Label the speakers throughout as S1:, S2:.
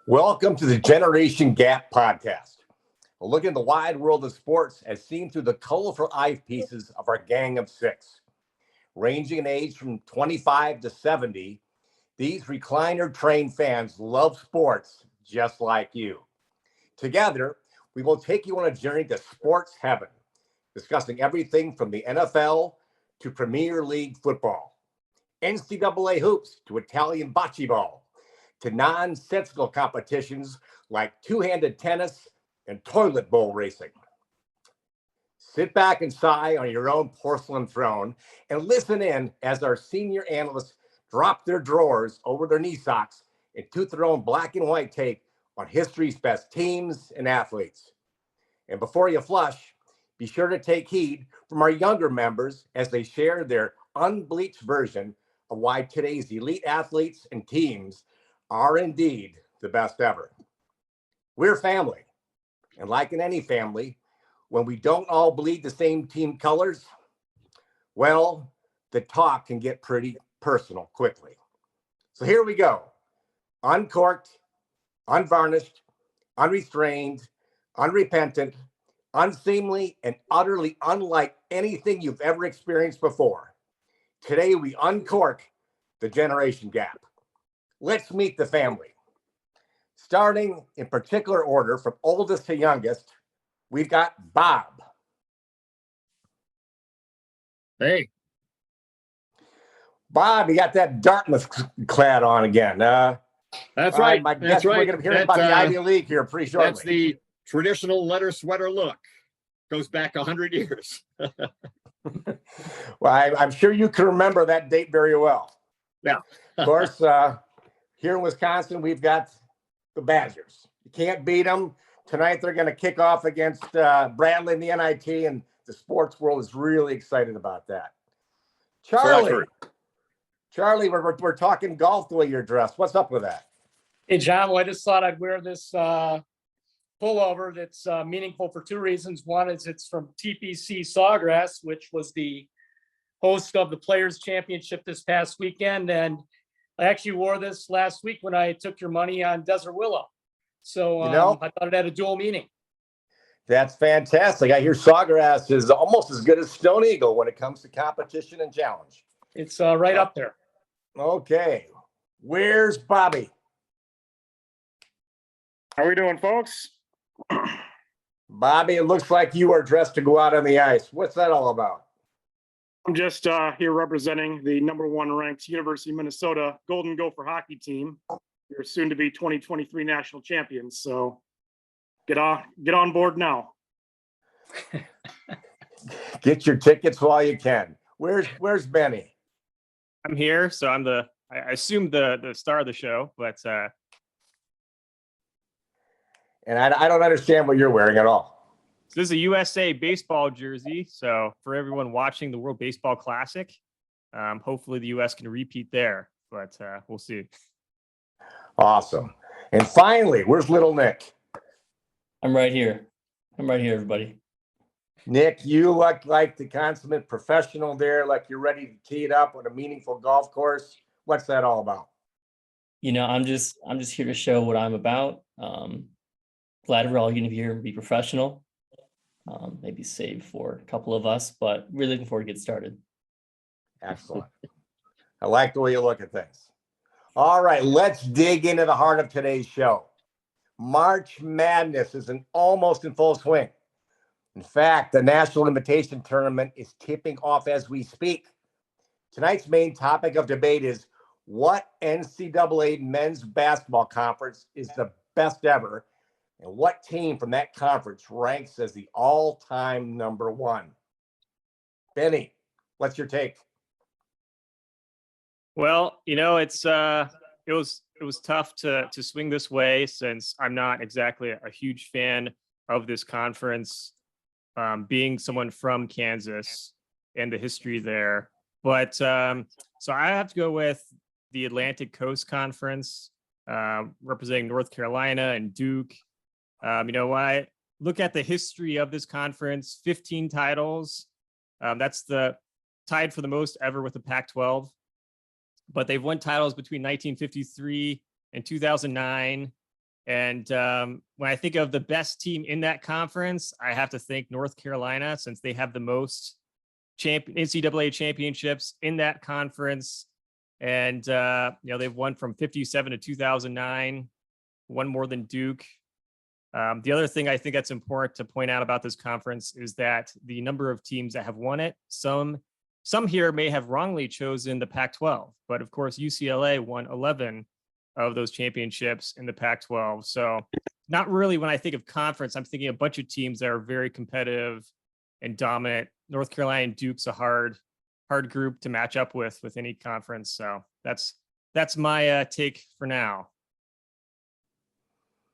S1: Welcome to the Generation Gap podcast. A look in the wide world of sports as seen through the colorful eyepieces of our gang of six. Ranging in age from 25 to 70, these recliner-trained fans love sports just like you. Together, we will take you on a journey to sports heaven, discussing everything from the NFL to Premier League football, NCAA hoops to Italian bocce ball, to nonsensical competitions like two-handed tennis and toilet bowl racing. Sit back and sigh on your own porcelain throne and listen in as our senior analysts drop their drawers over their knee socks and toot their own black and white take on history's best teams and athletes. And before you flush, be sure to take heed from our younger members as they share their unbleached version of why today's elite athletes and teams are indeed the best ever. We're family, and like in any family, when we don't all bleed the same team colors, well, the talk can get pretty personal quickly. So here we go. Uncorked, unvarnished, unrestrained, unrepentant, unseemly, and utterly unlike anything you've ever experienced before. Today, we uncork the generation gap. Let's meet the family. Starting in particular order from oldest to youngest, we've got Bob.
S2: Hey.
S1: Bob, you got that Dartmouth clad on again.
S2: That's right.
S1: I guess we're going to be hearing about the Ivy League here pretty shortly.
S2: That's the traditional letter sweater look. Goes back 100 years.
S1: Well, I'm sure you can remember that date very well.
S2: Yeah.
S1: Of course, here in Wisconsin, we've got the Badgers. You can't beat them. Tonight, they're going to kick off against Bradley in the NIT, and the sports world is really excited about that. Charlie, we're talking golf the way you're dressed. What's up with that?
S3: Hey, John, well, I just thought I'd wear this pullover that's meaningful for two reasons. One is it's from TPC Sawgrass, which was the host of the Players Championship this past weekend. And I actually wore this last week when I took your money on Desert Willow. So I thought it had a dual meaning.
S1: That's fantastic. I hear Sawgrass is almost as good as Stone Eagle when it comes to competition and challenge.
S3: It's right up there.
S1: Okay. Where's Bobby?
S4: How we doing, folks?
S1: Bobby, it looks like you are dressed to go out on the ice. What's that all about?
S4: I'm just here representing the number one ranked University of Minnesota Golden Gopher hockey team. You're soon to be 2023 national champions. So get on board now.
S1: Get your tickets while you can. Where's Benny?
S5: I'm here, so I assume the star of the show, but
S1: and I don't understand what you're wearing at all.
S5: so this is a USA baseball jersey. So for everyone watching the World Baseball Classic, hopefully the US can repeat there, but we'll see.
S1: Awesome. And finally, where's little Nick?
S6: I'm right here, everybody.
S1: Nick, you look like the consummate professional there, like you're ready to tee it up on a meaningful golf course. What's that all about?
S6: I'm just here to show what I'm about. Glad we're all going to be here and be professional. Maybe save for a couple of us, but really looking forward to get started.
S1: Excellent. I like the way you look at things. All right, let's dig into the heart of today's show. March Madness is almost in full swing. In fact, the National Invitation Tournament is tipping off as we speak. Tonight's main topic of debate is what NCAA men's basketball conference is the best ever, and what team from that conference ranks as the all-time number one. Benny, what's your take?
S5: Well, it was tough to swing this way since I'm not exactly a huge fan of this conference, being someone from Kansas and the history there. But so I have to go with the Atlantic Coast Conference, representing North Carolina and Duke. When I look at the history of this conference, 15 titles. That's tied for the most ever with the Pac-12. But they've won titles between 1953 and 2009. And when I think of the best team in that conference, I have to think North Carolina, since they have the most NCAA championships in that conference. And, they've won from 57 to 2009, one more than Duke. The other thing I think that's important to point out about this conference is that the number of teams that have won it, some here may have wrongly chosen the Pac-12, but of course UCLA won 11 of those championships in the Pac-12. So not really, when I think of conference, I'm thinking a bunch of teams that are very competitive and dominant. North Carolina and Duke's a hard group to match up with any conference. So that's my take for now.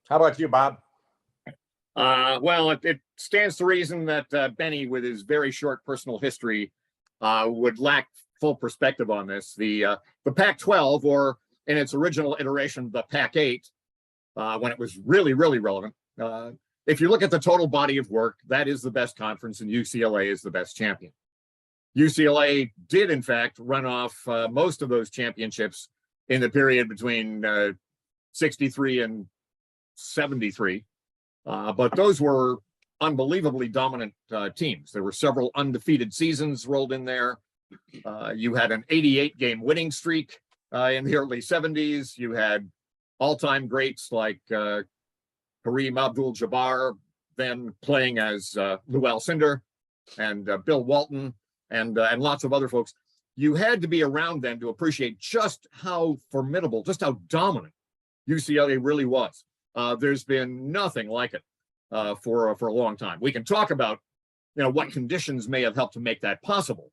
S1: How about you, Bob?
S2: Well, it stands to reason that Benny, with his very short personal history, would lack full perspective on this. The Pac-12, or in its original iteration, the Pac-8, when it was really, really relevant. If you look at the total body of work, that is the best conference, and UCLA is the best champion. UCLA did, in fact, run off most of those championships in the period between 63 and 73. But those were unbelievably dominant teams. There were several undefeated seasons rolled in there. You had an 88-game winning streak in the early 70s. You had all-time greats like Kareem Abdul-Jabbar, then playing as Lou Alcindor and Bill Walton and lots of other folks. You had to be around then to appreciate just how formidable, just how dominant UCLA really was. There's been nothing like it for a long time. We can talk about, what conditions may have helped to make that possible,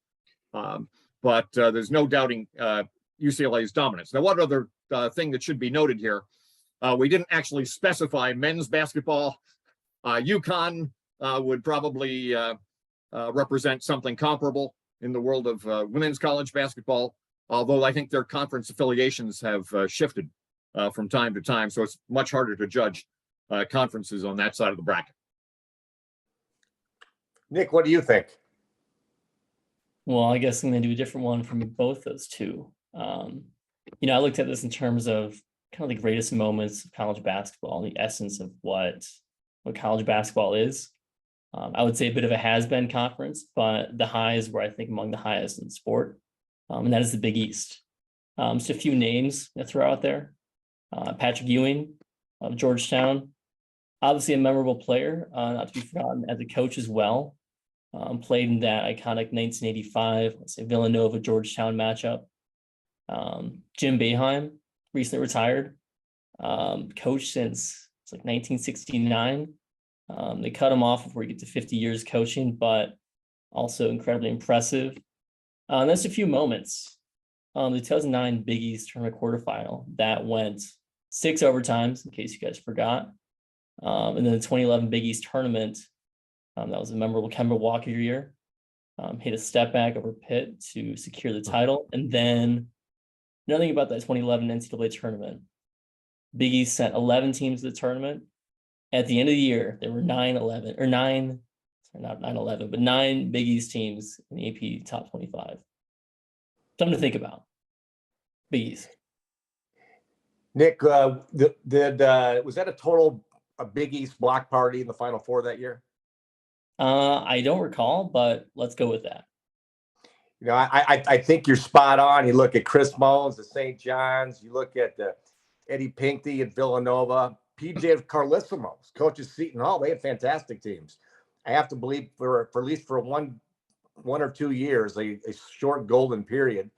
S2: but there's no doubting UCLA's dominance. Now, one other thing that should be noted here, we didn't actually specify men's basketball. UConn would probably represent something comparable in the world of women's college basketball, although I think their conference affiliations have shifted from time to time, so it's much harder to judge conferences on that side of the bracket.
S1: Nick, what do you think?
S6: Well, I guess I'm going to do a different one from both those two. I looked at this in terms of kind of the greatest moments of college basketball, and the essence of what college basketball is. I would say a bit of a has-been conference, but the highs were, I think, among the highest in sport, and that is the Big East. Just a few names to throw out there. Patrick Ewing of Georgetown, obviously a memorable player, not to be forgotten as a coach as well. Played in that iconic 1985, let's say Villanova Georgetown matchup. Jim Boeheim, recently retired, coached since it's like 1969. They cut him off before he get to 50 years coaching, but also incredibly impressive. And that's a few moments. The 2009 Big East tournament quarterfinal that went 6 overtimes, in case you guys forgot. And then the 2011 Big East tournament, that was a memorable Kemba Walker year. Hit a step back over Pitt to secure the title. And then another thing about that 2011 NCAA tournament, Big East sent 11 teams to the tournament. At the end of the year, there were 9 Big East teams in the AP top 25. Something to think about. Big East.
S1: Nick, was that a Big East block party in the Final Four that year?
S6: I don't recall, but let's go with that.
S1: I think you're spot on. You look at Chris Mullins at St. John's. You look at Eddie Pinckney at Villanova. PJ Carlissimos, coaches Seton Hall. They had fantastic teams. I have to believe for at least for one or 2 years, a short golden period,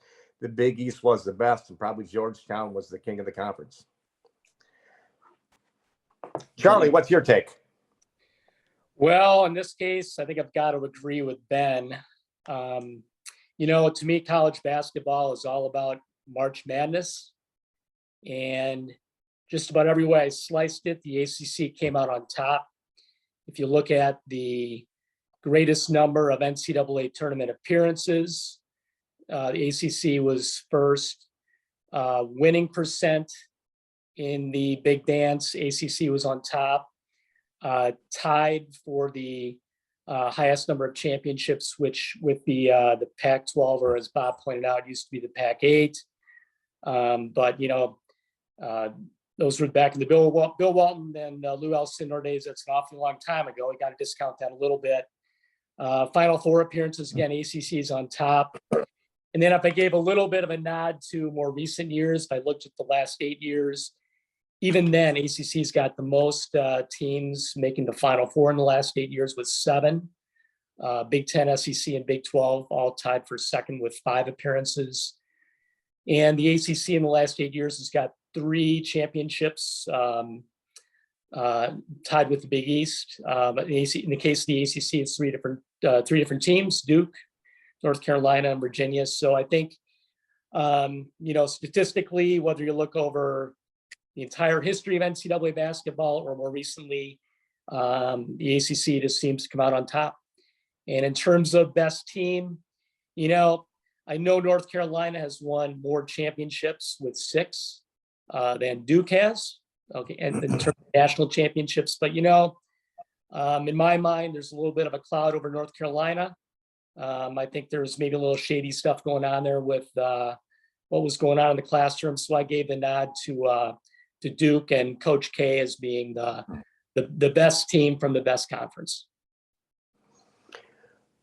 S1: the Big East was the best, and probably Georgetown was the king of the conference. Charlie, what's your take?
S3: Well, in this case, I think I've got to agree with Ben. To me, college basketball is all about March Madness. And just about every way I sliced it, the ACC came out on top. If you look at the greatest number of NCAA tournament appearances, the ACC was first. Winning percent in the big dance, ACC was on top. Tied for the highest number of championships, which with the Pac-12, or as Bob pointed out, used to be the Pac-8. But those were back in the Bill Walton and Lou Alcindor days. That's an awfully long time ago. You got to discount that a little bit. Final Four appearances, again, ACC is on top. And then if I gave a little bit of a nod to more recent years, if I looked at the last 8 years, even then, ACC's got the most teams making the Final Four in the last 8 years with 7. Big 10, SEC, and Big 12 all tied for second with 5 appearances. And the ACC in the last 8 years has got 3 championships, tied with the Big East. But in the case of the ACC, it's 3 different teams: Duke, North Carolina, and Virginia. So I think, statistically, whether you look over the entire history of NCAA basketball or more recently, the ACC just seems to come out on top. And in terms of best team, I know North Carolina has won more championships with 6 than Duke has. Okay, and in terms of national championships, but in my mind, there's a little bit of a cloud over North Carolina. I think there's maybe a little shady stuff going on there with what was going on in the classroom. So I gave the nod to Duke and Coach K as being the best team from the best conference.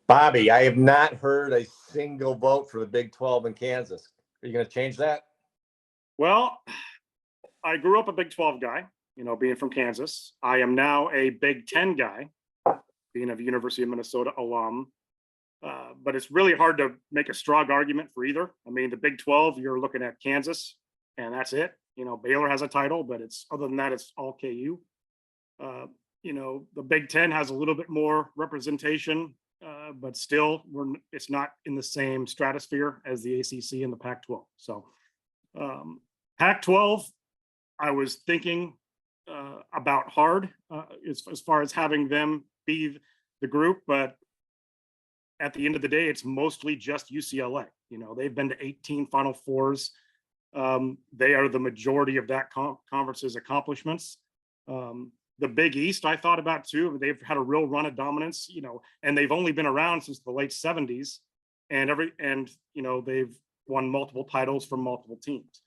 S1: Bobby, I have not heard a single vote for the Big 12 in Kansas. Are you going to change that?
S4: Well, I grew up a Big 12 guy, being from Kansas. I am now a Big 10 guy, being a University of Minnesota alum. But it's really hard to make a strong argument for either. I mean, the Big 12, you're looking at Kansas, and that's it. Baylor has a title, but other than that, it's all KU. The Big 10 has a little bit more representation, but still, it's not in the same stratosphere as the ACC and the Pac-12. So, Pac-12, I was thinking about hard as far as having them be the group, but at the end of the day, it's mostly just UCLA. They've been to 18 Final Fours. They are the majority of that conference's accomplishments. The Big East, I thought about too. They've had a real run of dominance, and they've only been around since the late 70s, and they've won multiple titles from multiple teams.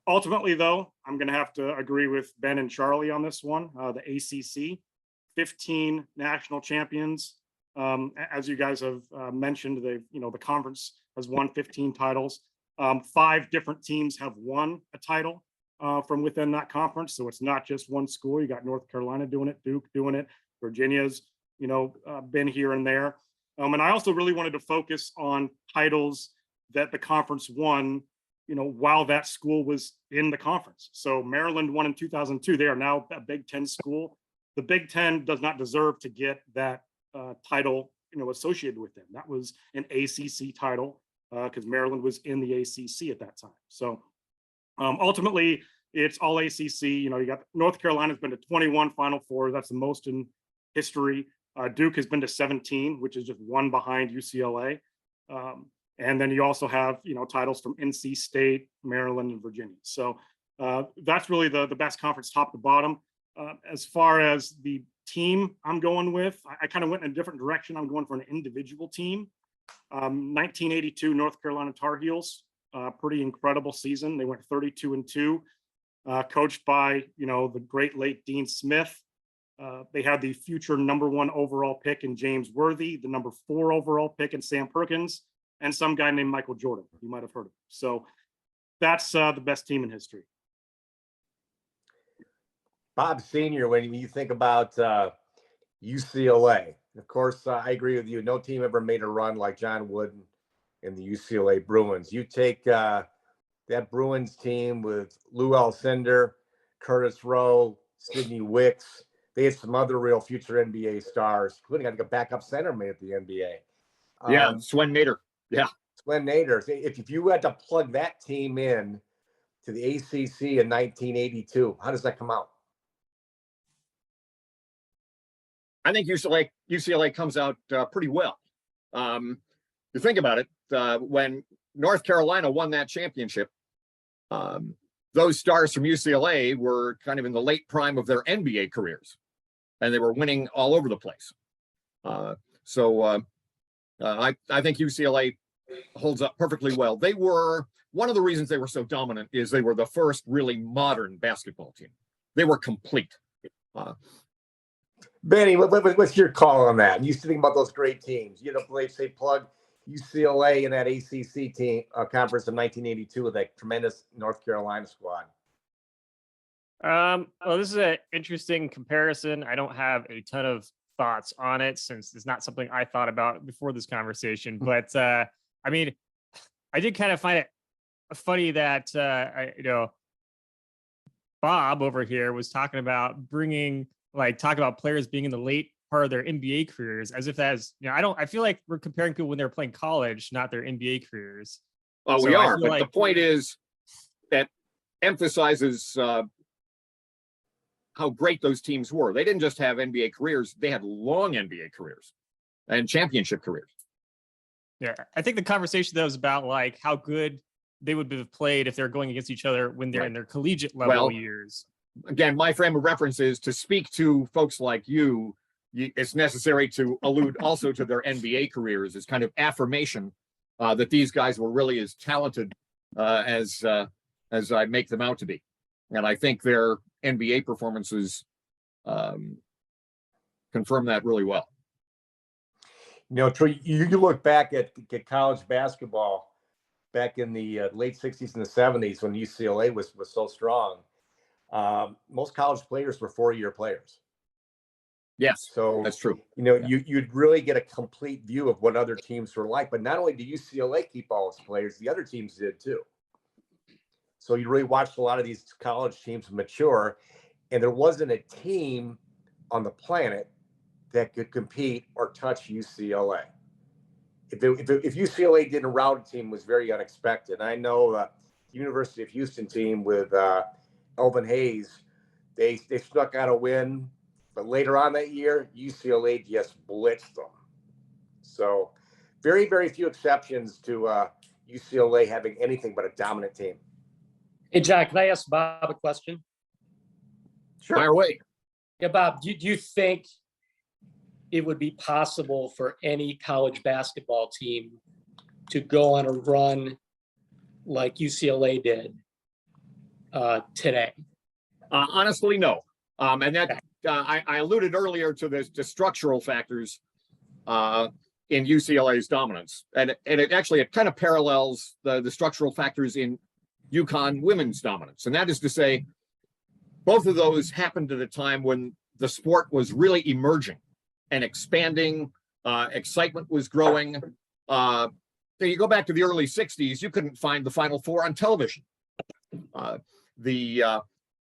S4: Ultimately, though, I'm going to have to agree with Ben and Charlie on this one. The ACC, 15 national champions. As you guys have mentioned, the conference has won 15 titles. 5 different teams have won a title from within that conference. So it's not just one school. You got North Carolina doing it, Duke doing it, Virginia's, been here and there. And I also really wanted to focus on titles that the conference won, while that school was in the conference. So Maryland won in 2002. They are now a Big 10 school. The Big 10 does not deserve to get that title, associated with them. That was an ACC title because Maryland was in the ACC at that time. So ultimately, it's all ACC. You got North Carolina's been to 21 Final Fours. That's the most in history. Duke has been to 17, which is just one behind UCLA. And then you also have, titles from NC State, Maryland, and Virginia. So that's really the best conference top to bottom. As far as the team I'm going with, I kind of went in a different direction. I'm going for an individual team. 1982 North Carolina Tar Heels, pretty incredible season. They went 32-2, coached by, the great late Dean Smith. They had the future #1 overall pick in James Worthy, the #4 overall pick in Sam Perkins, and some guy named Michael Jordan. You might have heard of him. So that's the best team in history.
S1: Bob Senior, when you think about UCLA, of course, I agree with you. No team ever made a run like John Wooden and the UCLA Bruins. You take that Bruins team with Lou Alcindor, Curtis Rowe, Sidney Wicks. They had some other real future NBA stars, including I think a backup centerman at the NBA.
S2: Yeah, Swen Nader. Yeah,
S1: Swen Nader. If you had to plug that team in to the ACC in 1982, how does that come out?
S2: I think UCLA comes out pretty well. You think about it, when North Carolina won that championship, those stars from UCLA were kind of in the late prime of their NBA careers, and they were winning all over the place. So I think UCLA holds up perfectly well. They were, one of the reasons they were so dominant is they were the first really modern basketball team. They were complete.
S1: Benny, what's your call on that? You used to think about those great teams. You know, plug UCLA in that ACC team conference in 1982 with that tremendous North Carolina squad.
S5: Well, this is an interesting comparison. I don't have a ton of thoughts on it since it's not something I thought about before this conversation. But I mean, I did kind of find it funny that Bob over here was talking about talking about players being in the late part of their NBA careers, as if that's, I feel like we're comparing people when they're playing college, not their NBA careers.
S2: Oh, we are, but the point is that emphasizes how great those teams were. They didn't just have NBA careers, they had long NBA careers and championship careers.
S5: Yeah, I think the conversation though is about like how good they would have played if they're going against each other when they're in their collegiate level years.
S2: Again, my frame of reference is to speak to folks like you. It's necessary to allude also to their NBA careers as kind of affirmation that these guys were really as talented as I make them out to be. And I think their NBA performances confirm that really well.
S1: Troy, you look back at college basketball back in the late 60s and the 70s when UCLA was so strong. Most college players were 4-year players.
S2: Yes,
S1: so
S2: that's true.
S1: You'd really get a complete view of what other teams were like. But not only did UCLA keep all its players, the other teams did too. So you really watched a lot of these college teams mature, and there wasn't a team on the planet that could compete or touch UCLA. If UCLA didn't route a team, it was very unexpected. I know the University of Houston team with Elvin Hayes, they snuck out a win, but later on that year, UCLA just blitzed them. So very, very few exceptions to UCLA having anything but a dominant team.
S3: Hey, John, can I ask Bob a question?
S2: Sure. Fire away.
S3: Yeah, Bob, do you think it would be possible for any college basketball team to go on a run like UCLA did today?
S2: Honestly, no. And that I alluded earlier to the structural factors in UCLA's dominance, and it kind of parallels the structural factors in UConn women's dominance, and that is to say, both of those happened at a time when the sport was really emerging and expanding. Excitement was growing. You go back to the early 60s, you couldn't find the Final Four on television. I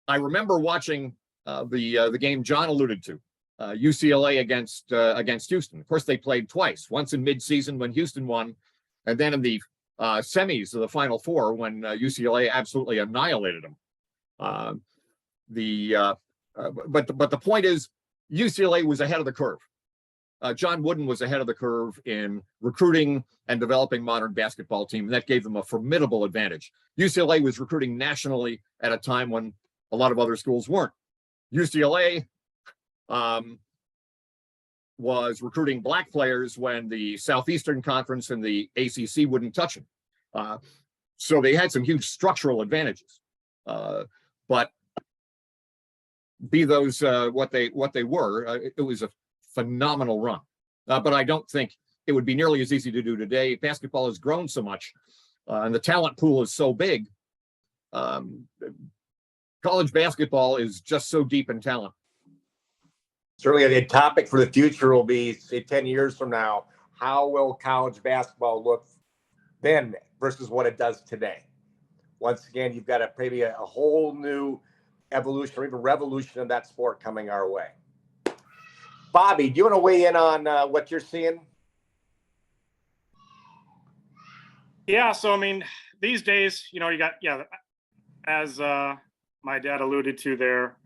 S2: remember watching the game John alluded to, UCLA against Houston. Of course, they played twice, once in midseason when Houston won, and then in the semis of the Final Four when UCLA absolutely annihilated them. But the point is, UCLA was ahead of the curve. John Wooden was ahead of the curve in recruiting and developing modern basketball team. And that gave them a formidable advantage. UCLA was recruiting nationally at a time when a lot of other schools weren't. UCLA was recruiting black players when the Southeastern Conference and the ACC wouldn't touch them. So they had some huge structural advantages. But be those what they were, it was a phenomenal run. But I don't think it would be nearly as easy to do today. Basketball has grown so much, and the talent pool is so big. College basketball is just so deep in talent.
S1: Certainly a topic for the future will be, say, 10 years from now, how will college basketball look then versus what it does today? Once again, you've got maybe a whole new evolution or even revolution of that sport coming our way. Bobby, do you want to weigh in on what you're seeing?
S4: Yeah, so I mean, these days, you got, as my dad alluded to there,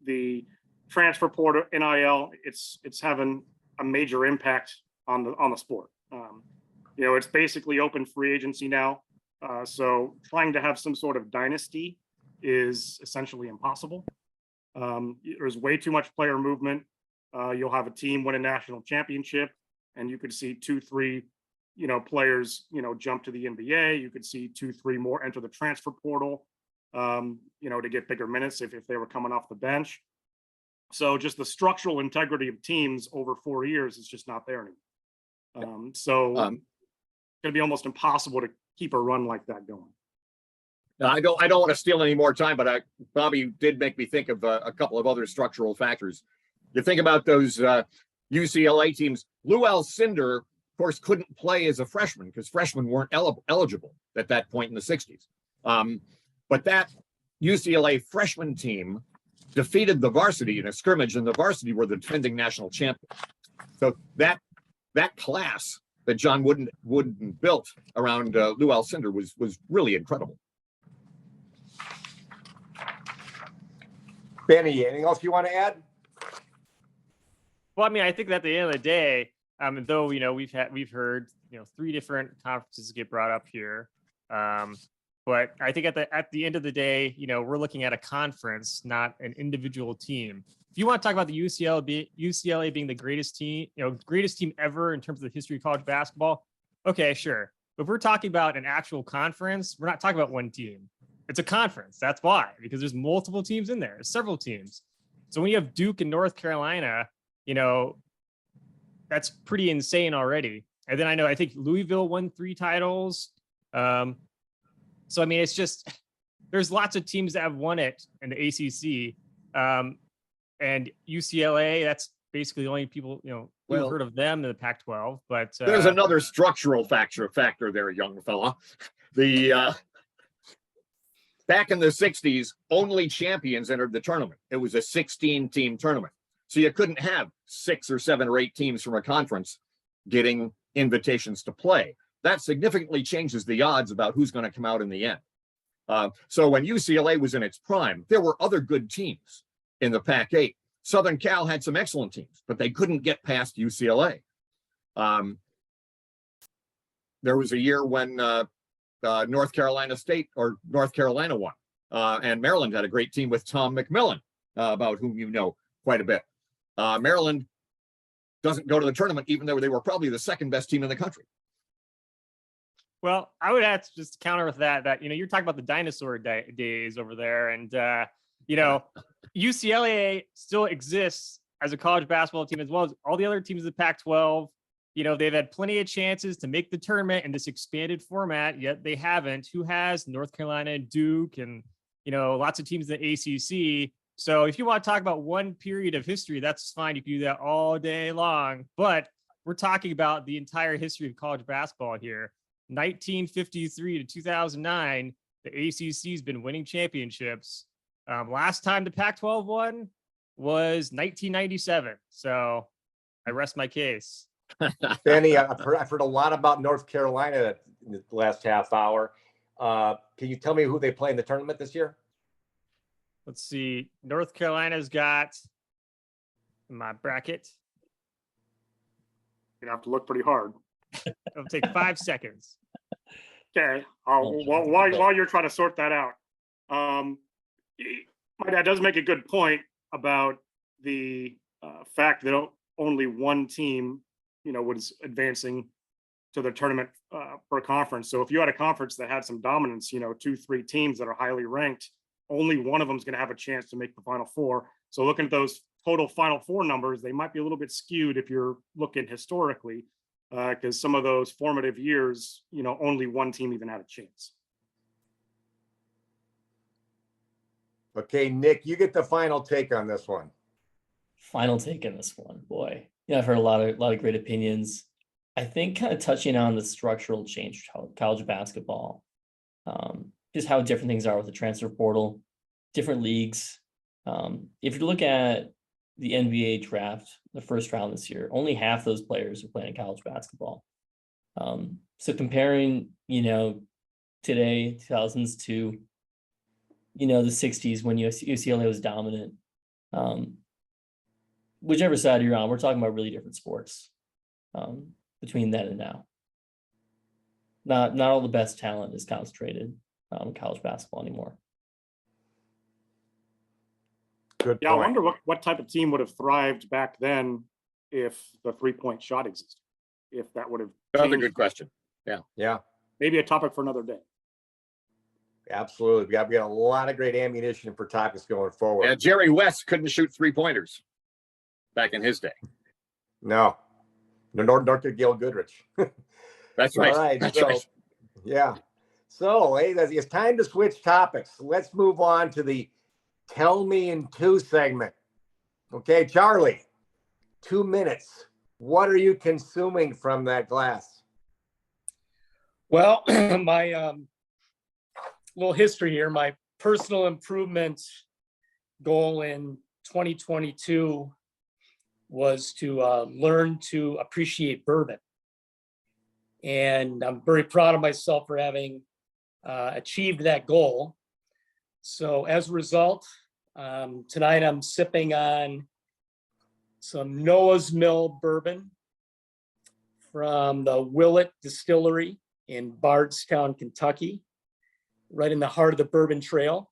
S4: the transfer portal, NIL, it's having a major impact on the sport. It's basically open free agency now. So trying to have some sort of dynasty is essentially impossible. There's way too much player movement. You'll have a team win a national championship, and you could see 2-3, players, jump to the NBA. You could see 2-3 more enter the transfer portal, to get bigger minutes if they were coming off the bench. So just the structural integrity of teams over 4 years is just not there anymore. It's going to be almost impossible to keep a run like that going.
S2: I don't want to steal any more time, but Bobby did make me think of a couple of other structural factors. You think about those UCLA teams. Lou Alcindor, of course, couldn't play as a freshman because freshmen weren't eligible at that point in the 60s. But that UCLA freshman team defeated the varsity in a scrimmage, and the varsity were the defending national champions. So that class that John Wooden built around Lou Alcindor was really incredible.
S1: Benny, anything else you want to add?
S5: Well, I mean, I think at the end of the day, though, we've heard, 3 different conferences get brought up here. But I think at the end of the day, we're looking at a conference, not an individual team. If you want to talk about the UCLA being the greatest team ever in terms of the history of college basketball, okay, sure. But if we're talking about an actual conference, we're not talking about one team. It's a conference. That's why, because there's multiple teams in there, several teams. So when you have Duke and North Carolina, that's pretty insane already. And then I think Louisville won 3 titles. So, I mean, it's just, there's lots of teams that have won it in the ACC. And UCLA, that's basically the only people, who've heard of them in the Pac-12. But
S2: there's another structural factor there, young fella. Back in the 60s, only champions entered the tournament. It was a 16-team tournament. So you couldn't have 6 or 7 or 8 teams from a conference getting invitations to play. That significantly changes the odds about who's going to come out in the end. So when UCLA was in its prime, there were other good teams in the Pac-8. Southern Cal had some excellent teams, but they couldn't get past UCLA. There was a year when North Carolina won, and Maryland had a great team with Tom McMillan, about whom you know quite a bit. Maryland doesn't go to the tournament, even though they were probably the second best team in the country.
S5: Well, I would have to just counter with that you're talking about the dinosaur days over there, and UCLA still exists as a college basketball team as well as all the other teams in the Pac-12. They've had plenty of chances to make the tournament in this expanded format, yet they haven't. Who has? North Carolina, Duke, and lots of teams in the ACC. So if you want to talk about one period of history, that's fine. You can do that all day long. But we're talking about the entire history of college basketball here. 1953 to 2009, the ACC has been winning championships. Last time the Pac-12 won was 1997. So I rest my case.
S1: Benny, I've heard a lot about North Carolina in the last half hour. Can you tell me who they play in the tournament this year?
S5: Let's see. North Carolina's got in my bracket.
S4: You're gonna have to look pretty hard.
S5: It'll take 5 seconds.
S4: Okay. While you're trying to sort that out, my dad does make a good point about the fact that only one team, was advancing to the tournament for a conference. So if you had a conference that had some dominance, 2-3 teams that are highly ranked, only one of them is going to have a chance to make the Final Four. So looking at those total Final Four numbers, they might be a little bit skewed if you're looking historically, because some of those formative years, only one team even had a chance.
S1: Okay, Nick, you get the final take on this one.
S6: Final take on this one, boy. Yeah, I've heard a lot of great opinions. I think kind of touching on the structural change of college basketball, just how different things are with the transfer portal, different leagues. If you look at the NBA draft, the first round this year, only half those players are playing college basketball. So comparing, today, 2000s to, the 60s when UCLA was dominant, whichever side you're on, we're talking about really different sports between then and now. Not all the best talent is concentrated in college basketball anymore.
S1: Good
S4: Yeah,
S1: point.
S4: I wonder what type of team would have thrived back then if the 3-point shot existed, if that would have
S2: Another good question.
S1: Yeah,
S4: Maybe a topic for another day.
S1: absolutely. We got a lot of great ammunition for topics going forward.
S2: Yeah, Jerry West couldn't shoot 3-pointers back in his day.
S1: No, nor could Gail Goodrich.
S2: That's right.
S1: All right,
S2: That's
S1: so
S2: right.
S1: yeah. So hey, it's time to switch topics. Let's move on to the Tell Me in 2 segment. Okay, Charlie, 2 minutes. What are you consuming from that glass?
S3: Well, my little history here, my personal improvement goal in 2022 was to learn to appreciate bourbon. And I'm very proud of myself for having achieved that goal. So as a result, tonight I'm sipping on some Noah's Mill bourbon from the Willett Distillery in Bardstown, Kentucky, right in the heart of the Bourbon Trail.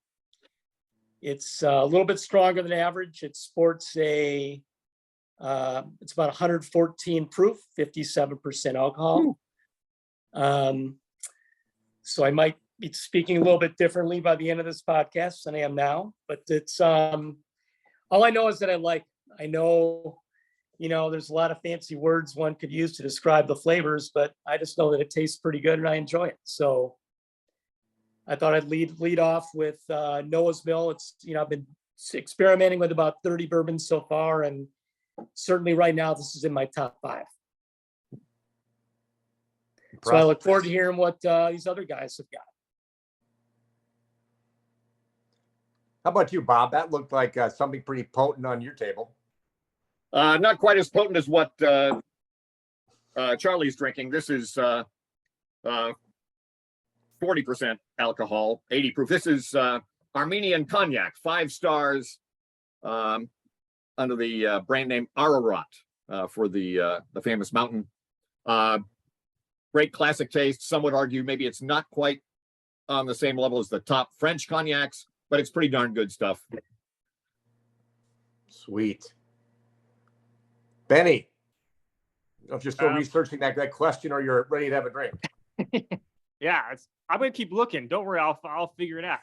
S3: It's a little bit stronger than average. It sports it's about 114 proof, 57% alcohol. So I might be speaking a little bit differently by the end of this podcast than I am now, but it's all I know is that I know, there's a lot of fancy words one could use to describe the flavors, but I just know that it tastes pretty good and I enjoy it. So I thought I'd lead off with Noah's Mill. It's, I've been experimenting with about 30 bourbons so far, and certainly right now this is in my top 5. So I look forward to hearing what these other guys have got.
S1: How about you, Bob? That looked like something pretty potent on your table.
S2: Not quite as potent as what Charlie's drinking. This is 40% alcohol, 80 proof. This is Armenian cognac, 5 stars under the brand name Ararat for the famous mountain. Great classic taste. Some would argue maybe it's not quite on the same level as the top French cognacs, but it's pretty darn good stuff.
S1: Sweet. Benny, I don't know if you're still researching that question or you're ready to have a drink.
S5: Yeah, I'm gonna keep looking. Don't worry, I'll figure it out.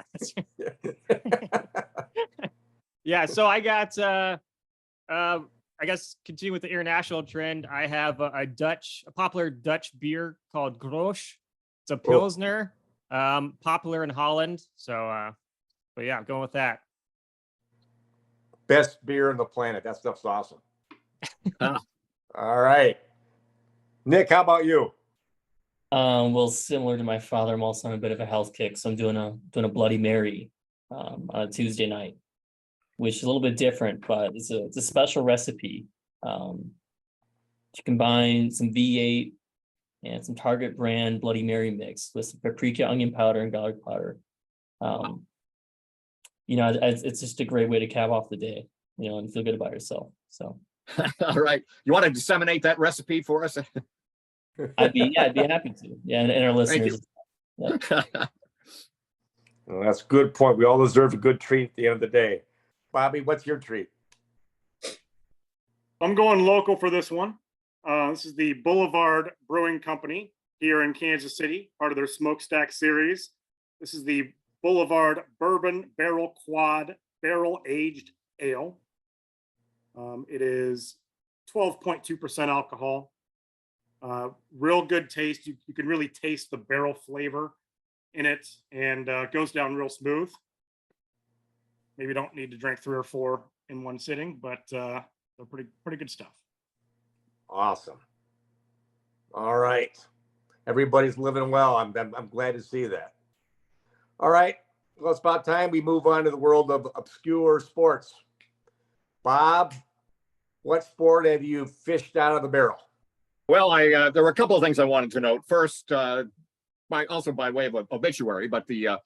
S5: Yeah, so I got I guess continue with the international trend. I have a popular Dutch beer called Grosch. It's a Pilsner, popular in Holland. So, but yeah, I'm going with that.
S1: Best beer on the planet. That stuff's awesome. All right. Nick, how about you?
S6: Well, similar to my father, I'm also on a bit of a health kick, so I'm doing a Bloody Mary on a Tuesday night, which is a little bit different, but it's a special recipe. To combine some V8 and some Target brand Bloody Mary mix with some paprika, onion powder, and garlic powder. It's just a great way to cap off the day, and feel good about yourself. So.
S2: All right. You want to disseminate that recipe for us?
S6: I'd be happy to. Yeah, and our listeners.
S1: Well, that's a good point. We all deserve a good treat at the end of the day. Bobby, what's your treat?
S4: I'm going local for this one. This is the Boulevard Brewing Company here in Kansas City, part of their Smokestack series. This is the Boulevard Bourbon Barrel Quad Barrel Aged Ale. It is 12.2% alcohol. Real good taste. You can really taste the barrel flavor in it, and goes down real smooth. Maybe don't need to drink 3 or 4 in one sitting, but they're pretty good stuff.
S1: Awesome. All right. Everybody's living well. I'm glad to see that. All right. Well, it's about time we move on to the world of obscure sports. Bob, what sport have you fished out of the barrel?
S2: Well, there were a couple of things I wanted to note. First, by way of obituary, but the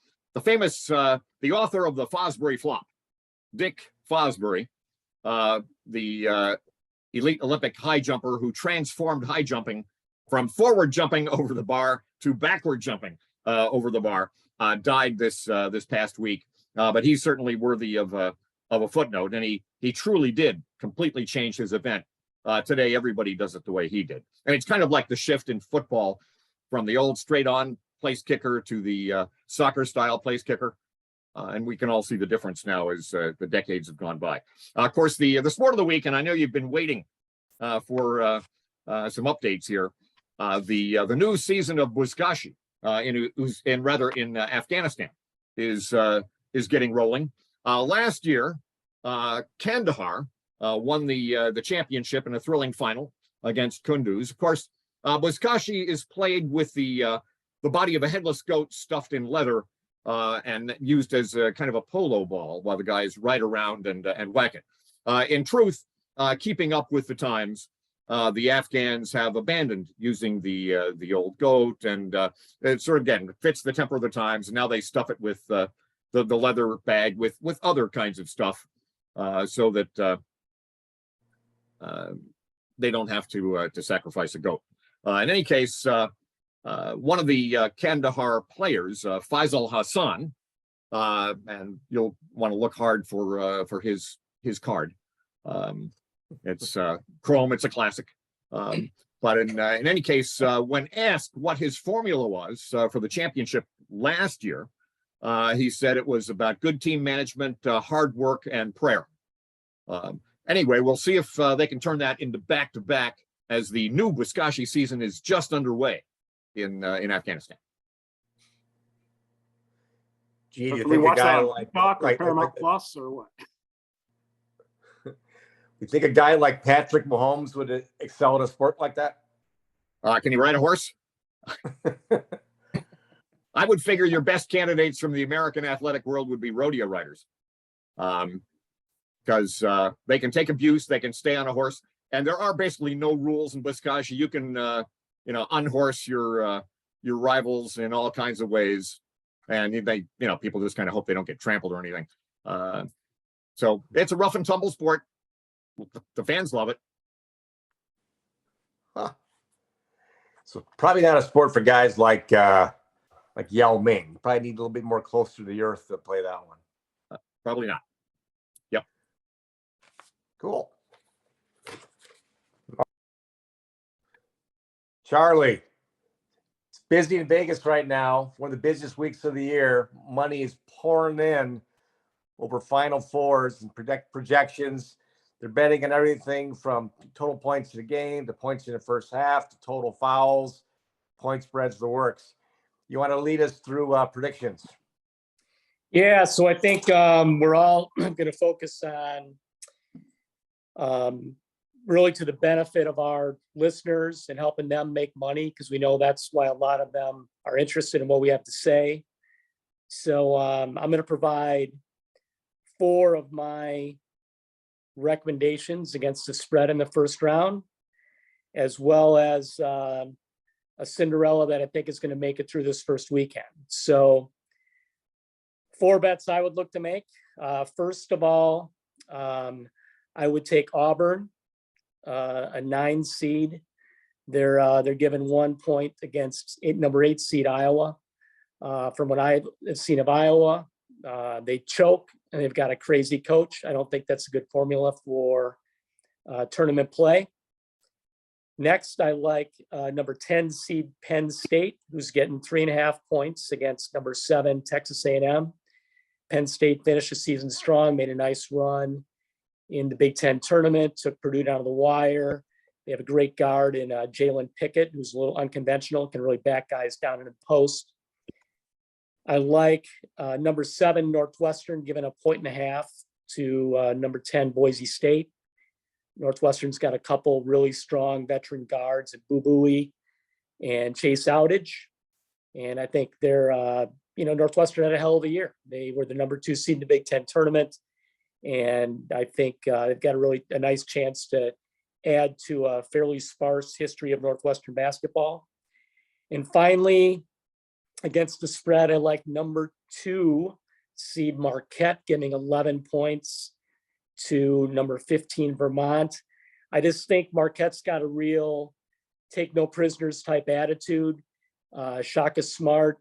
S2: famous the author of the Fosbury Flop, Dick Fosbury, the elite Olympic high jumper who transformed high jumping from forward jumping over the bar to backward jumping over the bar, died this past week. But he's certainly worthy of a footnote, and he truly did completely change his event. Today, everybody does it the way he did. And it's kind of like the shift in football from the old straight on place kicker to the soccer style place kicker. And we can all see the difference now as the decades have gone by. Of course, the sport of the week, and I know you've been waiting for some updates here. The new season of Buzkashi in Afghanistan is getting rolling. Last year, Kandahar won the championship in a thrilling final against Kunduz. Of course, Buzkashi is played with the body of a headless goat stuffed in leather and used as a kind of a polo ball while the guys ride around and whack it. In truth, keeping up with the times, the Afghans have abandoned using the old goat, and it sort of, again, fits the tempo of the times. And now they stuff it with the leather bag with other kinds of stuff, so that they don't have to sacrifice a goat. In any case, one of the Kandahar players, Faisal Hassan, and you'll want to look hard for his card. It's chrome. It's a classic. But in any case, when asked what his formula was for the championship last year, he said it was about good team management, hard work, and prayer. Anyway, we'll see if they can turn that into back-to-back as the new Buzkashi season is just underway in Afghanistan.
S1: Gee,
S4: So
S1: you
S4: can we
S1: think a
S4: watch
S1: guy
S4: that on
S1: like
S4: Peacock or Paramount Plus or what?
S1: you think a guy like Patrick Mahomes would excel at a sport like that?
S2: Can he ride a horse? I would figure your best candidates from the American athletic world would be rodeo riders, because they can take abuse, they can stay on a horse, and there are basically no rules in Buzkashi. You can, unhorse your rivals in all kinds of ways, and they, people just kind of hope they don't get trampled or anything. So it's a rough and tumble sport. The fans love it.
S1: Huh. So probably not a sport for guys like Yao Ming. You probably need a little bit more close to the earth to play that one.
S2: Probably not. Yep.
S1: Cool. Charlie, it's busy in Vegas right now. One of the busiest weeks of the year. Money is pouring in over Final Fours and projections. They're betting on everything from total points in the game to points in the first half to total fouls, point spreads, the works. You want to lead us through predictions?
S3: Yeah, so I think we're all going to focus on really to the benefit of our listeners and helping them make money, because we know that's why a lot of them are interested in what we have to say. So I'm going to provide 4 of my recommendations against the spread in the first round, as well as a Cinderella that I think is going to make it through this first weekend. So 4 bets I would look to make. First of all, I would take Auburn, a 9 seed. They're given 1 point against number 8 seed Iowa. From what I've seen of Iowa, they choke and they've got a crazy coach. I don't think that's a good formula for tournament play. Next, I like number 10 seed Penn State, who's getting 3.5 points against number 7 Texas A&M. Penn State finished the season strong, made a nice run in the Big Ten tournament, took Purdue down to the wire. They have a great guard in Jalen Pickett, who's a little unconventional, can really back guys down in the post. I like number 7 Northwestern, giving a 1.5 to number 10 Boise State. Northwestern's got a couple really strong veteran guards at Boo Buie and Chase Outidge. And I think they're, Northwestern had a hell of a year. They were the number 2 seed in the Big Ten tournament. And I think they've got a nice chance to add to a fairly sparse history of Northwestern basketball. And finally, against the spread, I like number 2 seed Marquette, getting 11 points to number 15 Vermont. I just think Marquette's got a real take no prisoners type attitude. Shaka Smart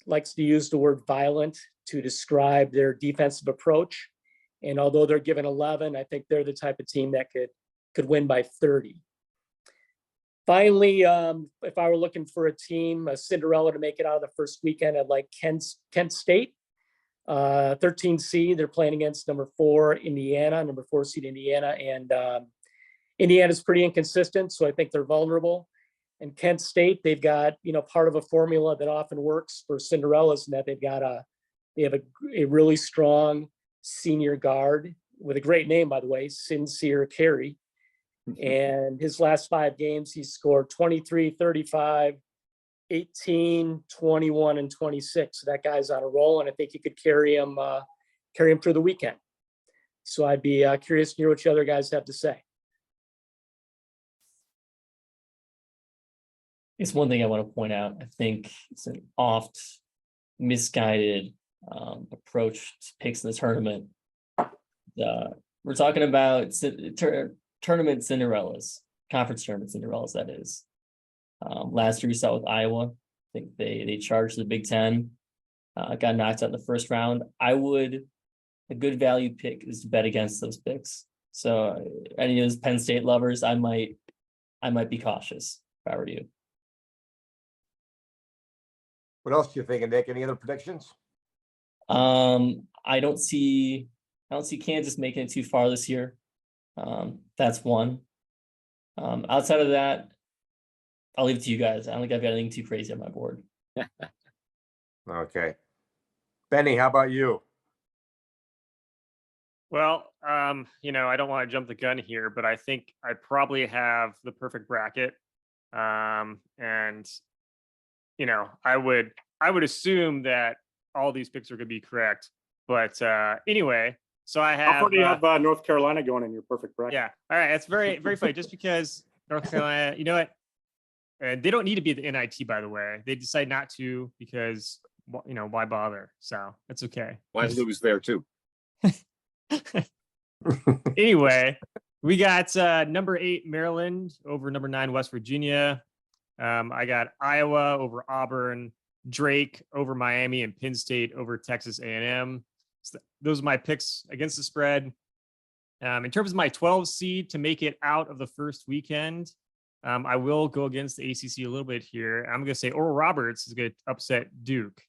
S3: likes to use the word violent to describe their defensive approach. And although they're given 11, I think they're the type of team that could could win by 30. Finally, if I were looking for a team, a Cinderella to make it out of the first weekend, I'd like Kent State, 13 seed. They're playing against number 4 Indiana, number 4 seed Indiana, and Indiana's pretty inconsistent, so I think they're vulnerable. And Kent State, they've got, part of a formula that often works for Cinderellas, and that they have a really strong senior guard with a great name, by the way, Sincere Carey. And his last 5 games, he scored 23, 35, 18, 21, and 26. So that guy's on a roll, and I think he could carry him through the weekend. So I'd be curious to hear what you other guys have to say.
S6: It's one thing I want to point out. I think it's an oft misguided approach to picks in the tournament. We're talking about tournament Cinderellas, conference tournament Cinderellas, that is. Last year we saw with Iowa. I think they charged the Big Ten, got knocked out in the first round. A good value pick is to bet against those picks. So any of those Penn State lovers, I might be cautious if I were you.
S1: What else do you think, Nick? Any other predictions?
S6: I don't see Kansas making it too far this year. That's one. Outside of that, I'll leave it to you guys. I don't think I've got anything too crazy on my board.
S1: Okay. Benny, how about you?
S5: Well, I don't want to jump the gun here, but I think I probably have the perfect bracket. And I would assume that all these picks are going to be correct. But anyway, so I have.
S4: How far do you have North Carolina going in your perfect bracket?
S5: Yeah. All right. That's very, very funny. Just because North Carolina, you know what? They don't need to be at the NIT, by the way. They decide not to because, why bother? So that's okay.
S2: Why lose there too?
S5: Anyway, we got number 8 Maryland over number 9 West Virginia. I got Iowa over Auburn, Drake over Miami, and Penn State over Texas A&M. So those are my picks against the spread. In terms of my 12 seed to make it out of the first weekend, I will go against the ACC a little bit here. I'm going to say Oral Roberts is going to upset Duke.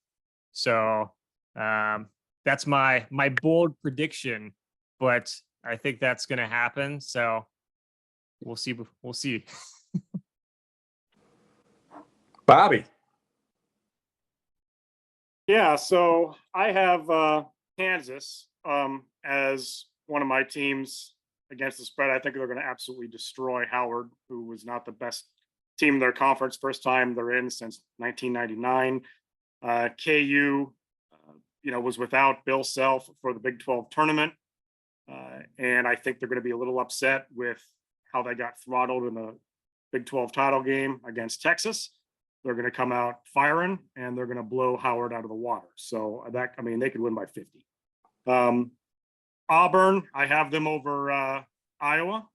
S5: So that's my bold prediction, but I think that's going to happen. So we'll see. We'll see.
S1: Bobby.
S4: Yeah, so I have Kansas as one of my teams against the spread. I think they're going to absolutely destroy Howard, who was not the best team in their conference. First time they're in since 1999. KU, was without Bill Self for the Big 12 tournament. And I think they're going to be a little upset with how they got throttled in the Big 12 title game against Texas. They're going to come out firing and they're going to blow Howard out of the water. So they could win by 50. Auburn, I have them over Iowa.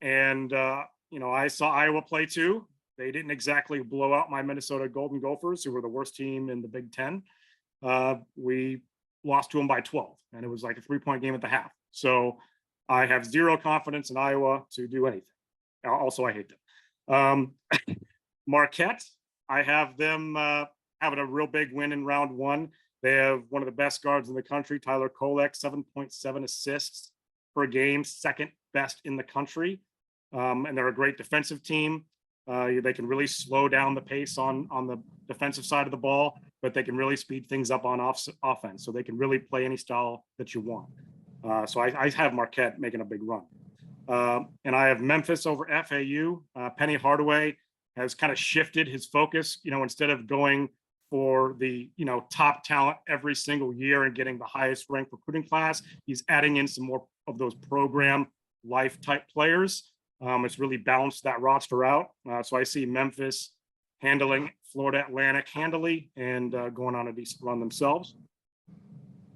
S4: And, I saw Iowa play too. They didn't exactly blow out my Minnesota Golden Gophers, who were the worst team in the Big Ten. We lost to them by 12, and it was like a 3-point game at the half. So I have zero confidence in Iowa to do anything. Also, I hate them. Marquette, I have them having a real big win in round 1. They have one of the best guards in the country, Tyler Kolek, 7.7 assists per game, second best in the country. And they're a great defensive team. They can really slow down the pace on the defensive side of the ball, but they can really speed things up on offense. So they can really play any style that you want. So I have Marquette making a big run. And I have Memphis over FAU. Penny Hardaway has kind of shifted his focus, instead of going for the, top talent every single year and getting the highest ranked recruiting class, he's adding in some more of those program life type players. It's really balanced that roster out. So I see Memphis handling Florida Atlantic handily and going on a decent run themselves.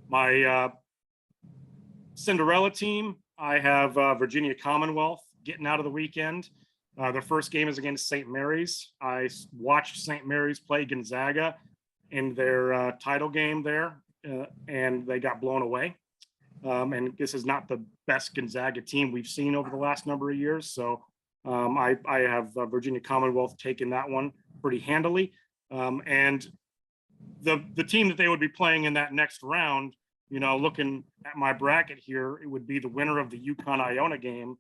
S4: My Cinderella team, I have Virginia Commonwealth getting out of the weekend. Their first game is against St. Mary's. I watched St. Mary's play Gonzaga in their title game there, and they got blown away. And this is not the best Gonzaga team we've seen over the last number of years. So I have Virginia Commonwealth taking that one pretty handily. And the team that they would be playing in that next round, you know, looking at my bracket here, it would be the winner of the UConn-Iona game.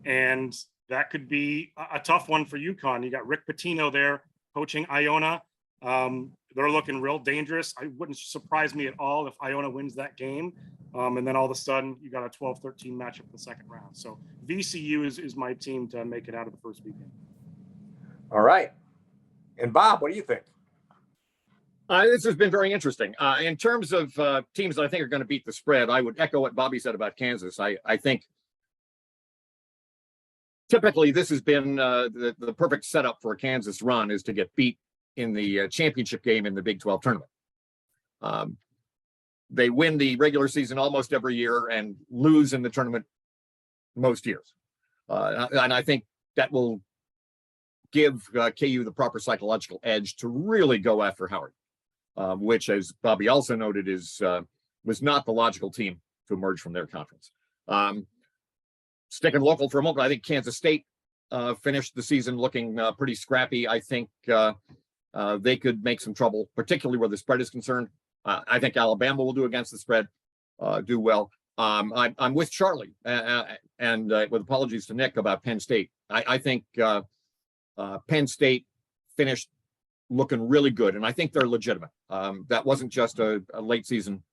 S4: And that could be a tough one for UConn. You got Rick Pitino there coaching Iona. They're looking real dangerous. It wouldn't surprise me at all if Iona wins that game. And then all of a sudden you got a 12-13 matchup in the second round. So VCU is my team to make it out of the first weekend.
S1: All right. And Bob, what do you think?
S2: This has been very interesting. In terms of teams that I think are going to beat the spread, I would echo what Bobby said about Kansas. I think typically this has been the perfect setup for a Kansas run is to get beat in the championship game in the Big 12 tournament. They win the regular season almost every year and lose in the tournament most years. And I think that will give KU the proper psychological edge to really go after Howard, which, as Bobby also noted, was not the logical team to emerge from their conference. Sticking local for a moment, I think Kansas State finished the season looking pretty scrappy. I think they could make some trouble, particularly where the spread is concerned. I think Alabama will do against the spread, do well. I'm with Charlie, and with apologies to Nick about Penn State. I think Penn State finished looking really good, and I think they're legitimate. That wasn't just a late season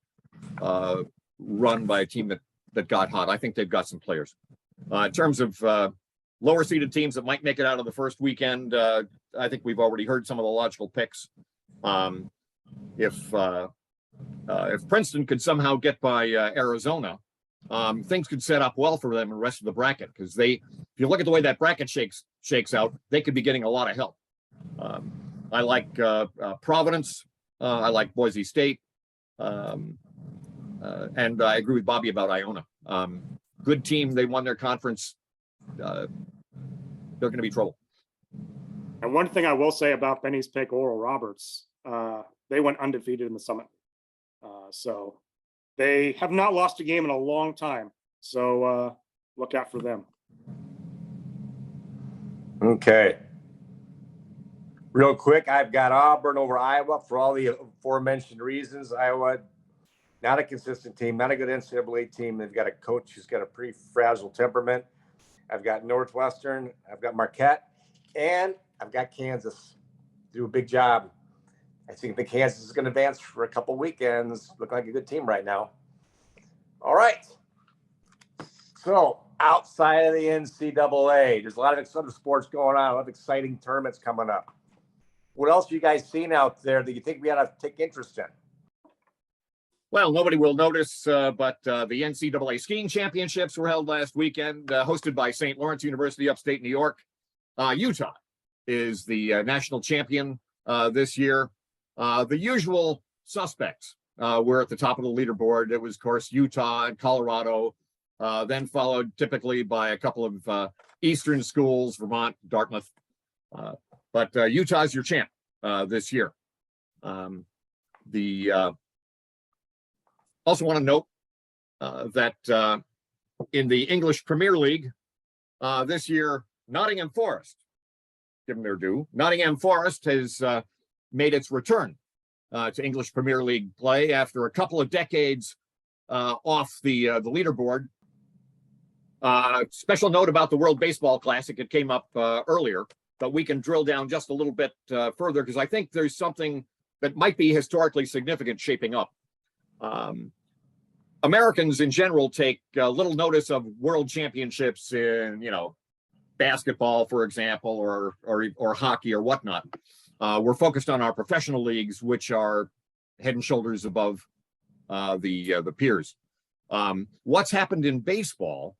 S2: run by a team that got hot. I think they've got some players. In terms of lower seeded teams that might make it out of the first weekend, I think we've already heard some of the logical picks. If Princeton could somehow get by Arizona, things could set up well for them in the rest of the bracket, because if you look at the way that bracket shakes out, they could be getting a lot of help. I like Providence. I like Boise State. And I agree with Bobby about Iona. Good team. They won their conference. They're going to be trouble.
S4: And one thing I will say about Benny's pick, Oral Roberts, they went undefeated in the Summit. So they have not lost a game in a long time. So look out for them.
S1: Okay. Real quick, I've got Auburn over Iowa for all the aforementioned reasons. Iowa, not a consistent team, not a good NCAA team. They've got a coach who's got a pretty fragile temperament. I've got Northwestern, I've got Marquette, and I've got Kansas. Do a big job. I think the Kansas is going to advance for a couple weekends. Look like a good team right now. All right. So outside of the NCAA, there's a lot of other sports going on, a lot of exciting tournaments coming up. What else have you guys seen out there that you think we ought to take interest in?
S2: Well, nobody will notice, but the NCAA skiing championships were held last weekend, hosted by St. Lawrence University, upstate New York. Utah is the national champion this year. The usual suspects were at the top of the leaderboard. It was, of course, Utah and Colorado, then followed typically by a couple of Eastern schools, Vermont, Dartmouth. But Utah's your champ this year. Also want to note that in the English Premier League this year, Nottingham Forest, give them their due, Nottingham Forest has made its return to English Premier League play after a couple of decades off the leaderboard. Special note about the World Baseball Classic. It came up earlier, but we can drill down just a little bit further, because I think there's something that might be historically significant shaping up. Americans in general take little notice of world championships in, basketball, for example, or hockey or whatnot. We're focused on our professional leagues, which are head and shoulders above the peers. What's happened in baseball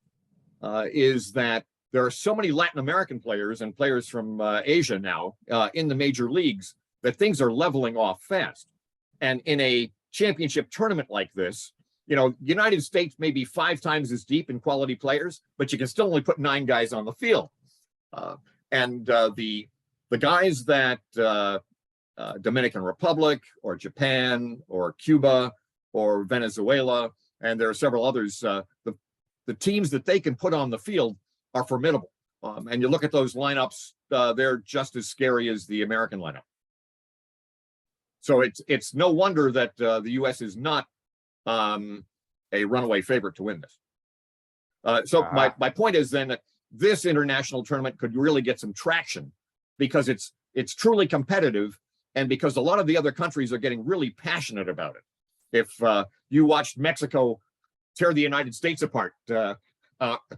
S2: is that there are so many Latin American players and players from Asia now in the major leagues that things are leveling off fast. And in a championship tournament like this, United States may be 5 times as deep in quality players, but you can still only put 9 guys on the field. And the guys that Dominican Republic or Japan or Cuba or Venezuela and there are several others. The teams that they can put on the field are formidable. And you look at those lineups, they're just as scary as the American lineup. So it's no wonder that the U.S. is not a runaway favorite to win this. So my point is then that this international tournament could really get some traction because it's truly competitive, and because a lot of the other countries are getting really passionate about it. If you watched Mexico tear the United States apart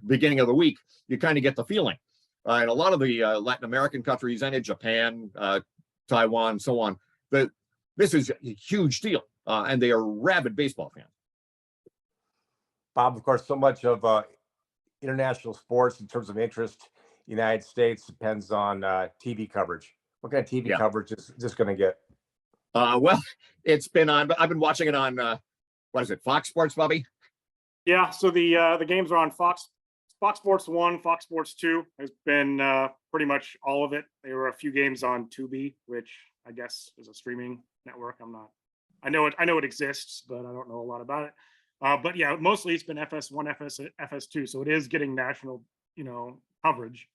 S2: beginning of the week, you kind of get the feeling. And a lot of the Latin American countries and in Japan, Taiwan, so on, this is a huge deal, and they are rabid baseball fans.
S1: Bob, of course, so much of international sports in terms of interest, United States depends on TV coverage. What kind of TV coverage is this going to get?
S2: Well, it's been on, but I've been watching it on, what is it, Fox Sports, Bobby?
S4: Yeah, so the games are on Fox Sports 1, Fox Sports 2 has been pretty much all of it. There were a few games on Tubi, which I guess is a streaming network. I know it exists, but I don't know a lot about it. But yeah, mostly it's been FS1, FS2, so it is getting national, coverage.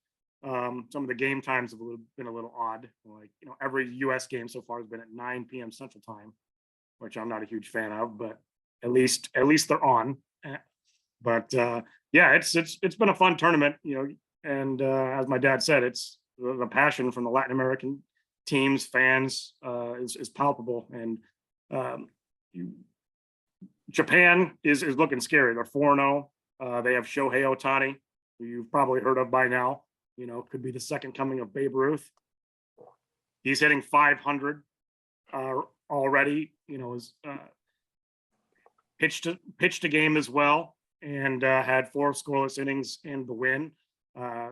S4: Some of the game times have been a little odd. Like, every US game so far has been at 9 p.m. Central Time, which I'm not a huge fan of, but at least they're on. But yeah, it's been a fun tournament, and as my dad said, it's the passion from the Latin American teams, fans is palpable, and Japan is looking scary. They're 4-0. They have Shohei Ohtani, who you've probably heard of by now. Could be the second coming of Babe Ruth. He's hitting 500 already. Is pitched a game as well, and had 4 scoreless innings in the win.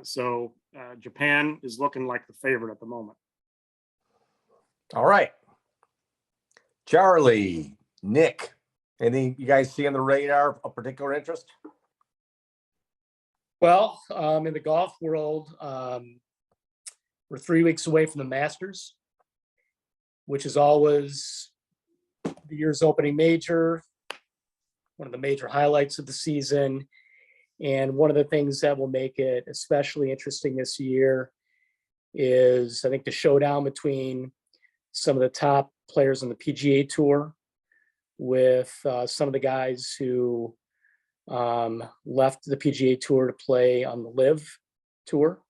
S4: So Japan is looking like the favorite at the moment.
S1: All right. Charlie, Nick, anything you guys see on the radar of particular interest?
S3: Well, in the golf world, we're 3 weeks away from the Masters, which is always the year's opening major, one of the major highlights of the season. And one of the things that will make it especially interesting this year is, I think, the showdown between some of the top players on the PGA Tour with some of the guys who left the PGA Tour to play on the LIV Tour.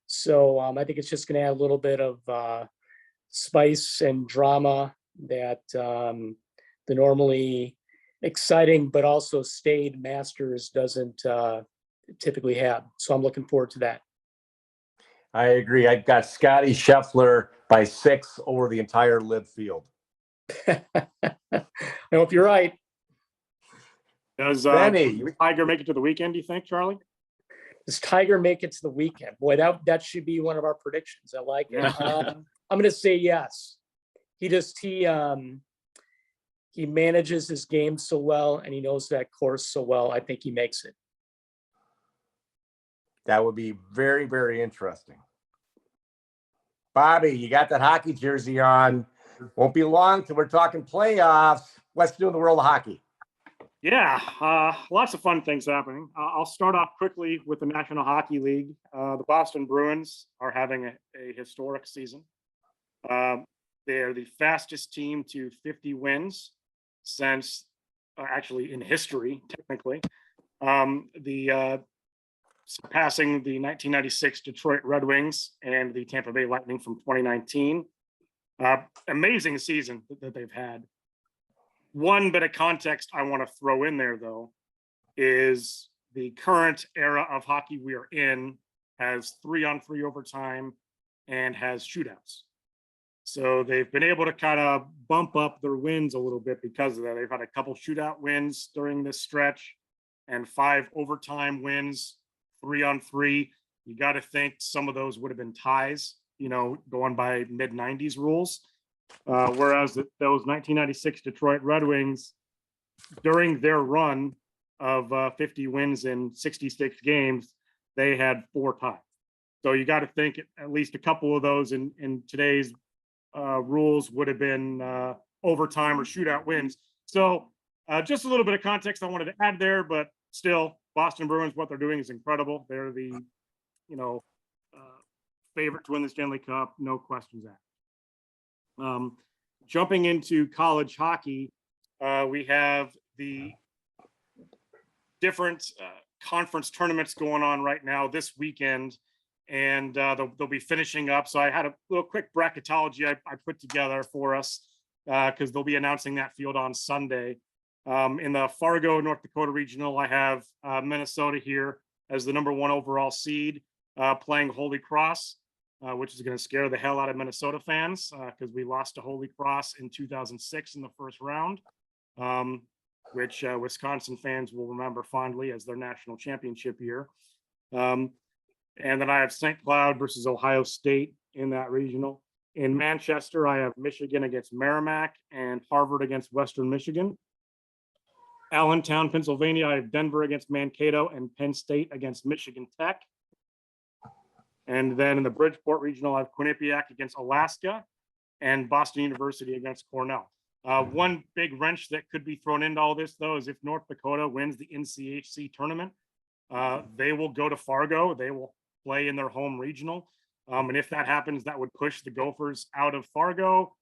S3: So I think it's just going to add a little bit of spice and drama that the normally exciting but also staid Masters doesn't typically have. So I'm looking forward to that.
S1: I agree. I've got Scotty Scheffler by 6 over the entire LIV field.
S3: I hope you're right.
S4: Does
S1: Benny,
S4: Tiger make it to the weekend, do you think, Charlie?
S3: Does Tiger make it to the weekend? Boy, that should be one of our predictions. I like it. I'm going to say yes. He manages his game so well, and he knows that course so well. I think he makes it.
S1: that would be very, very interesting. Bobby, you got that hockey jersey on. Won't be long till we're talking playoffs. What's new in the world of hockey?
S4: Yeah, lots of fun things happening. I'll start off quickly with the National Hockey League. The Boston Bruins are having a historic season. They're the fastest team to 50 wins since, actually in history, technically. Surpassing the 1996 Detroit Red Wings and the Tampa Bay Lightning from 2019. Amazing season that they've had. One bit of context I want to throw in there, though, is the current era of hockey we are in has 3-on-3 overtime and has shootouts. So they've been able to kind of bump up their wins a little bit because of that. They've had a couple shootout wins during this stretch and 5 overtime wins, 3-on-3. You got to think some of those would have been ties, going by mid-90s rules. Whereas those 1996 Detroit Red Wings, during their run of 50 wins in 66 games, they had 4 ties. So you got to think at least a couple of those in today's rules would have been overtime or shootout wins. So just a little bit of context I wanted to add there, but still, Boston Bruins, what they're doing is incredible. They're the, favorite to win the Stanley Cup, no questions asked. Jumping into college hockey, we have the different conference tournaments going on right now this weekend, and they'll be finishing up. So I had a little quick bracketology I put together for us because they'll be announcing that field on Sunday. In the Fargo, North Dakota regional, I have Minnesota here as the number 1 overall seed, playing Holy Cross, which is going to scare the hell out of Minnesota fans because we lost to Holy Cross in 2006 in the first round, which Wisconsin fans will remember fondly as their national championship year. And then I have St. Cloud versus Ohio State in that regional. In Manchester, I have Michigan against Merrimack and Harvard against Western Michigan. Allentown, Pennsylvania, I have Denver against Mankato and Penn State against Michigan Tech. And then in the Bridgeport regional, I have Quinnipiac against Alaska and Boston University against Cornell. One big wrench that could be thrown into all this, though, is if North Dakota wins the NCHC tournament, they will go to Fargo. They will play in their home regional. And if that happens, that would push the Gophers out of Fargo,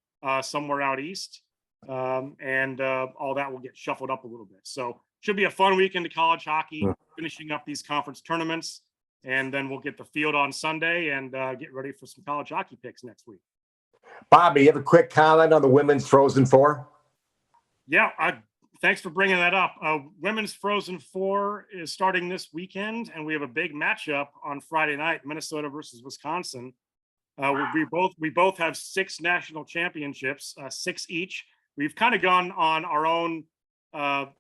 S4: somewhere out east. And all that will get shuffled up a little bit. So should be a fun weekend of college hockey, finishing up these conference tournaments. And then we'll get the field on Sunday and get ready for some college hockey picks next week.
S1: Bobby, you have a quick comment on the women's Frozen Four?
S4: Yeah, thanks for bringing that up. Women's Frozen Four is starting this weekend, and we have a big matchup on Friday night, Minnesota versus Wisconsin. We both have 6 national championships, 6 each. We've kind of gone on our own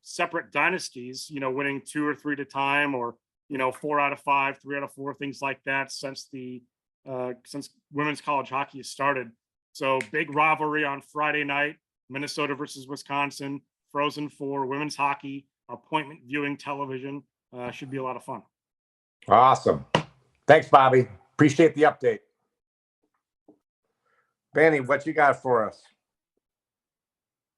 S4: separate dynasties, winning 2 or 3 at a time, or 4 out of 5, 3 out of 4, things like that since women's college hockey has started. So big rivalry on Friday night, Minnesota versus Wisconsin, Frozen Four, women's hockey, appointment viewing television. Should be a lot of fun.
S1: Awesome. Thanks, Bobby. Appreciate the update. Benny, what you got for us?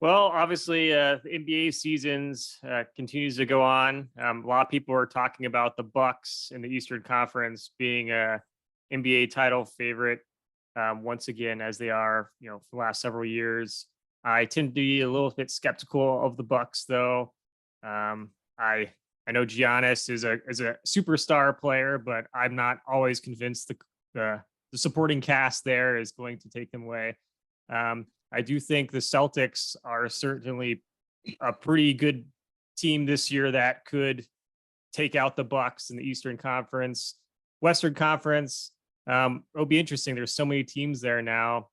S5: Well, obviously, the NBA seasons continues to go on. A lot of people are talking about the Bucks in the Eastern Conference being a NBA title favorite once again, as they are, for the last several years. I tend to be a little bit skeptical of the Bucks, though. I know Giannis is a superstar player, but I'm not always convinced the supporting cast there is going to take them away. I do think the Celtics are certainly a pretty good team this year that could take out the Bucks in the Eastern Conference. Western Conference, it'll be interesting. There's so many teams there now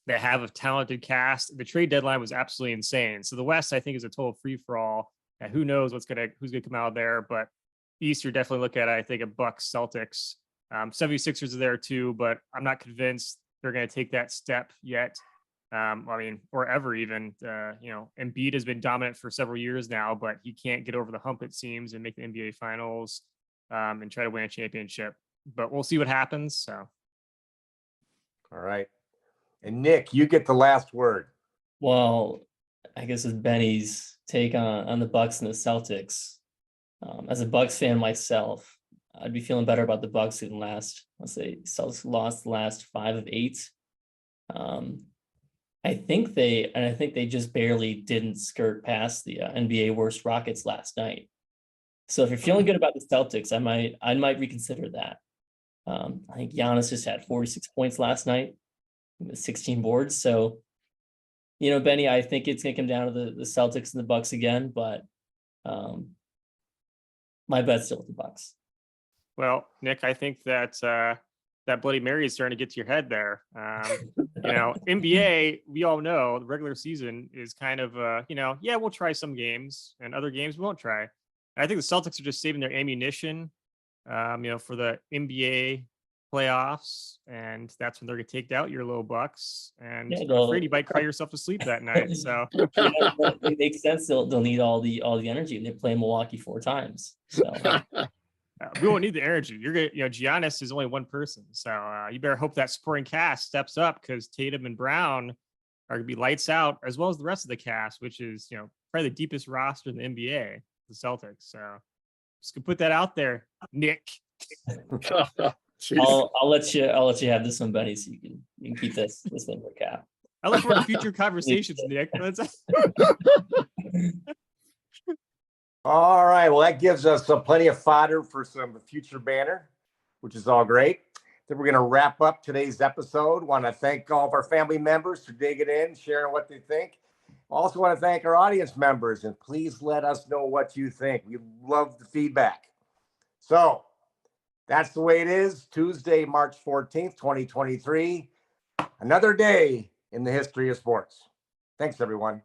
S5: that have a talented cast. The trade deadline was absolutely insane. So the West, I think, is a total free-for-all. And who knows who's gonna come out there, but East, you're definitely looking at, I think, a Bucks Celtics. 76ers are there too, but I'm not convinced they're going to take that step yet. Or ever even. Embiid has been dominant for several years now, but he can't get over the hump, it seems, and make the NBA Finals and try to win a championship. But we'll see what happens. So,
S1: all right. And Nick, you get the last word.
S6: Well, I guess with Benny's take on the Bucks and the Celtics, as a Bucks fan myself, I'd be feeling better about the Bucks than Celtics lost the last 5 of 8. I think they just barely didn't skirt past the NBA worst Rockets last night. So if you're feeling good about the Celtics, I might reconsider that. I think Giannis just had 46 points last night with 16 boards. So, Benny, I think it's going to come down to the Celtics and the Bucks again, but my bet's still with the Bucks.
S5: well, Nick, I think that that Bloody Mary is starting to get to your head there. NBA, we all know the regular season is kind of, we'll try some games and other games we won't try. And I think the Celtics are just saving their ammunition, for the NBA playoffs, and that's when they're going to take out your little Bucks. And I'm afraid you might cry yourself to sleep that night. So
S6: it makes sense. They'll need all the energy, and they play Milwaukee 4 times. So.
S5: We won't need the energy. You're gonna, Giannis is only one person, so you better hope that supporting cast steps up, because Tatum and Brown are gonna be lights out, as well as the rest of the cast, which is, probably the deepest roster in the NBA, the Celtics. So just gonna put that out there, Nick.
S2: Jeez.
S6: I'll let you have this one, Benny, so you can keep this one for Cap.
S5: I look forward to future conversations, Nick.
S1: All right. Well, that gives us plenty of fodder for some future banner, which is all great. Then we're going to wrap up today's episode. Want to thank all of our family members for digging in, sharing what they think. Also want to thank our audience members, and please let us know what you think. We love the feedback. So that's the way it is. Tuesday, March 14th, 2023. Another day in the history of sports. Thanks, everyone.